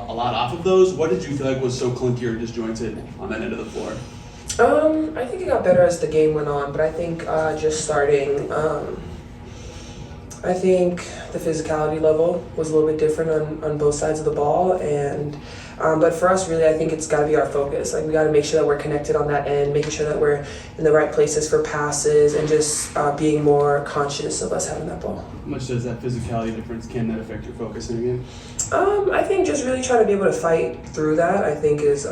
a lot off of those. What did you feel like was so clunky or disjointed on that end of the floor? I think it got better as the game went on, but I think just starting, I think the physicality level was a little bit different on both sides of the ball, and but for us, really, I think it's got to be our focus. Like, we got to make sure that we're connected on that end, making sure that we're in the right places for passes, and just being more conscious of us having that ball. How much does that physicality difference, can that affect your focus in a game? I think just really trying to be able to fight through that, I think is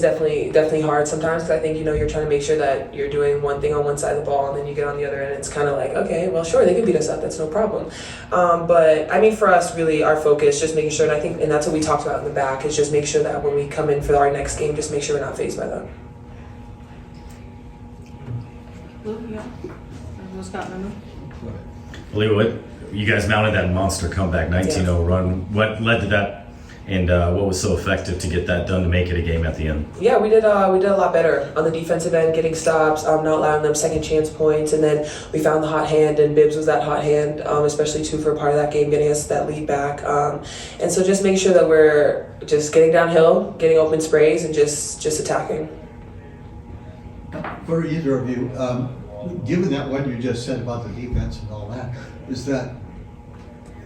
definitely hard sometimes, because I think, you're trying to make sure that you're doing one thing on one side of the ball, and then you get on the other end, and it's kind of like, okay, well, sure, they can beat us up, that's no problem. But I mean, for us, really, our focus, just making sure, and that's what we talked about in the back, is just make sure that when we come in for our next game, just make sure we're not fazed by that. Aliyah, what you guys mounted that monster comeback 19-0 run. What led to that? And what was so effective to get that done to make it a game at the end? Yeah, we did a lot better on the defensive end, getting stops, not allowing them second chance points, and then we found the hot hand, and Bibbs was that hot hand, especially too for a part of that game, getting us that lead back. And so just making sure that we're just getting downhill, getting open sprays, and just attacking. For either of you, given that what you just said about the defense and all that, is that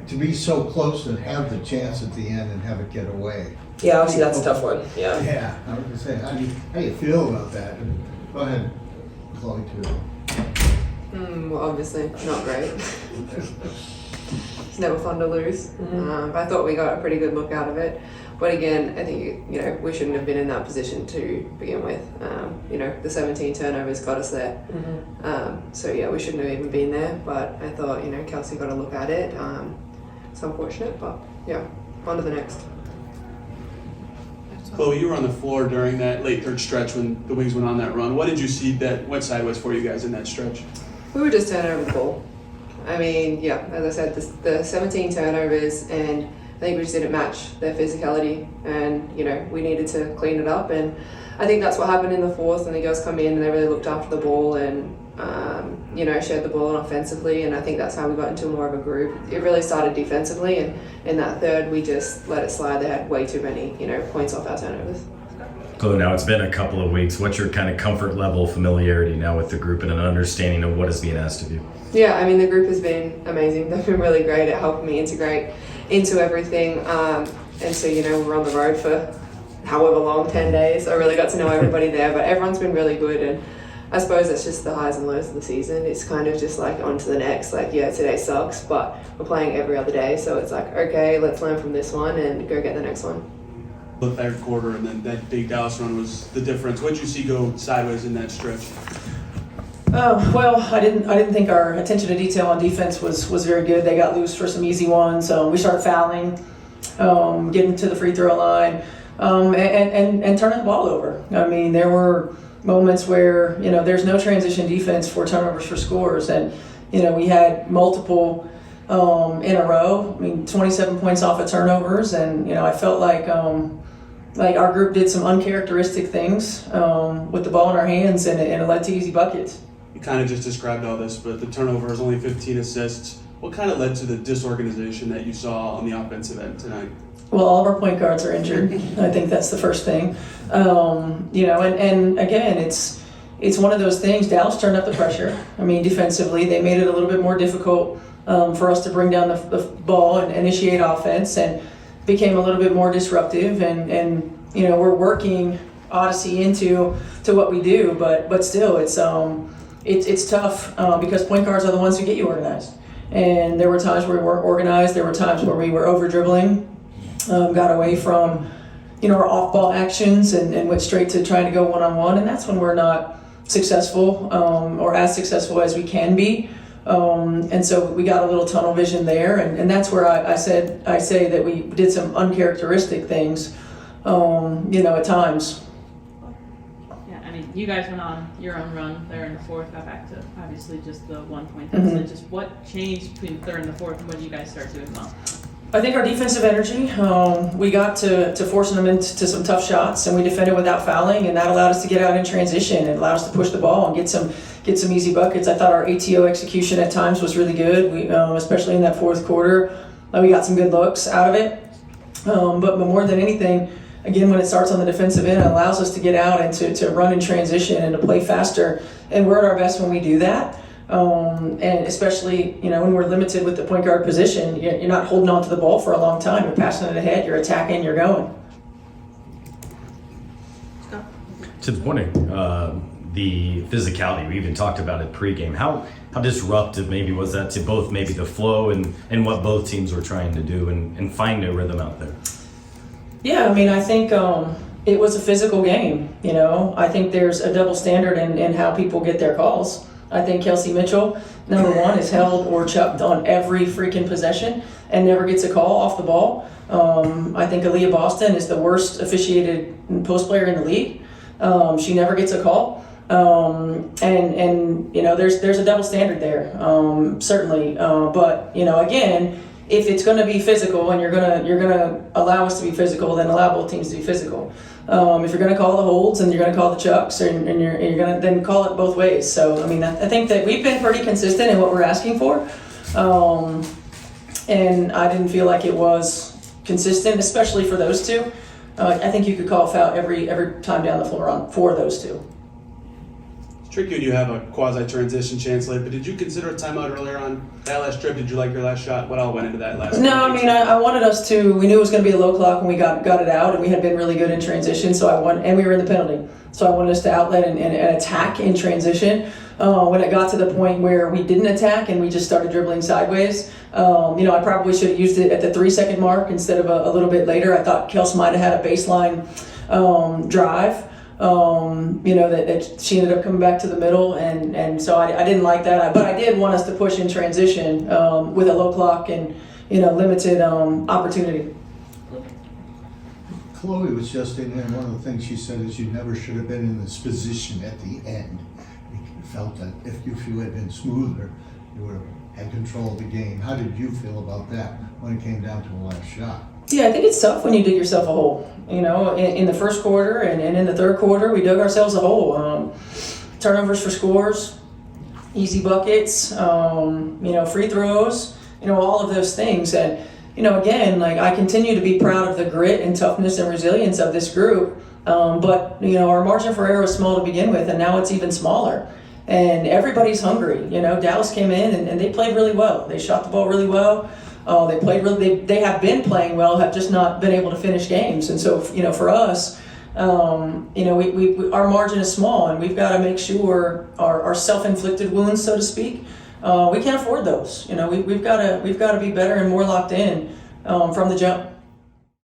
to be so close and have the chance at the end and have it get away. Yeah, obviously that's a tough one. Yeah. Yeah, I was gonna say, how do you feel about that? Go ahead, Chloe, too. Well, obviously not great. It's never fun to lose. I thought we got a pretty good look out of it. But again, I think, we shouldn't have been in that position to begin with. The 17 turnovers got us there. So yeah, we shouldn't have even been there. But I thought, Kelsey got a look at it. It's unfortunate, but yeah, on to the next. Chloe, you were on the floor during that late third stretch when the Wings went on that run. What did you see that went sideways for you guys in that stretch? We were just turning over the ball. I mean, yeah, as I said, the 17 turnovers, and I think we just didn't match their physicality, and we needed to clean it up, and I think that's what happened in the fourth, and the girls come in and they really looked after the ball and shared the ball offensively, and I think that's how we got into more of a group. It really started defensively, and in that third we just let it slide. They had way too many points off our turnovers. Chloe, now it's been a couple of weeks. What's your kind of comfort level, familiarity now with the group, and an understanding of what is being asked of you? Yeah, I mean, the group has been amazing. They've been really great at helping me integrate into everything. And so, we're on the road for however long, 10 days. I really got to know everybody there, but everyone's been really good. And I suppose that's just the highs and lows of the season. It's kind of just like on to the next. Like, yeah, today sucks, but we're playing every other day. So it's like, okay, let's learn from this one and go get the next one. The third quarter and then that big Dallas run was the difference. What did you see go sideways in that stretch? Well, I didn't think our attention to detail on defense was very good. They got loose for some easy ones. We started fouling, getting to the free throw line, and turning the ball over. I mean, there were moments where there's no transition defense for turnovers for scores, and we had multiple in a row. I mean, 27 points off of turnovers, and I felt like our group did some uncharacteristic things with the ball in our hands, and it led to easy buckets. You kind of just described all this, but the turnover is only 15 assists. What kind of led to the disorganization that you saw on the offensive end tonight? Well, all of our point guards are injured. I think that's the first thing. And again, it's one of those things. Dallas turned up the pressure. I mean, defensively, they made it a little bit more difficult for us to bring down the ball and initiate offense, and became a little bit more disruptive. And we're working Odyssey into what we do, but still, it's tough because point guards are the ones who get you organized. And there were times where we weren't organized. There were times where we were over dribbling, got away from our off-ball actions, and went straight to trying to go one-on-one. And that's when we're not successful or as successful as we can be. And so we got a little tunnel vision there, and that's where I say that we did some uncharacteristic things, at times. Yeah, I mean, you guys went on your own run there in the fourth, got back to obviously just the 1 point deficit. Just what changed between the third and the fourth, and what did you guys start doing well? I think our defensive energy, we got to forcing them into some tough shots, and we defended without fouling, and that allowed us to get out in transition. It allowed us to push the ball and get some easy buckets. I thought our ATO execution at times was really good. We, especially in that fourth quarter, we got some good looks out of it. But more than anything, again, when it starts on the defensive end, it allows us to get out and to run in transition and to play faster. And we're at our best when we do that. And especially, when we're limited with the point guard position, you're not holding on to the ball for a long time. You're passing it ahead, you're attacking, you're going. To the point of the physicality, we even talked about it pregame. How disruptive maybe was that to both maybe the flow and what both teams were trying to do and find a rhythm out there? Yeah, I think it was a physical game. I think there's a double standard in how people get their calls. I think Kelsey Mitchell, number one, is held or chucked on every freaking possession and never gets a call off the ball. I think Aliyah Boston is the worst officiated post player in the league. She never gets a call. And there's a double standard there, certainly. But again, if it's going to be physical and you're gonna allow us to be physical, then allow both teams to be physical. If you're going to call the holds and you're going to call the chucks, and you're going to then call it both ways. So I think that we've been pretty consistent in what we're asking for, and I didn't feel like it was consistent, especially for those two. I think you could call a foul every time down the floor for those two. It's tricky when you have a quasi-transition chance late, but did you consider a timeout earlier on that last trip? Did you like your last shot? What all went into that last? No, I wanted us to. We knew it was going to be a low clock when we got it out, and we had been really good in transition. And we were in the penalty, so I wanted us to outlet and attack in transition. When it got to the point where we didn't attack and we just started dribbling sideways, I probably should have used it at the 3-second mark instead of a little bit later. I thought Kels might have had a baseline drive. That she ended up coming back to the middle, and so I didn't like that. But I did want us to push in transition with a low clock and limited opportunity. Chloe was just in there, and one of the things she said is you never should have been in this position at the end. You felt that if you had been smoother, you would have had control of the game. How did you feel about that when it came down to the last shot? Yeah, I think it's tough when you dig yourself a hole. In the first quarter and in the third quarter, we dug ourselves a hole. Turnovers for scores, easy buckets, free throws, all of those things. And, again, I continue to be proud of the grit and toughness and resilience of this group. But our margin for error was small to begin with, and now it's even smaller. And everybody's hungry. Dallas came in and they played really well. They shot the ball really well. They played really. They have been playing well, have just not been able to finish games. And so, for us, our margin is small, and we've got to make sure our self-inflicted wounds, so to speak, we can't afford those. We've got to be better and more locked in from the jump.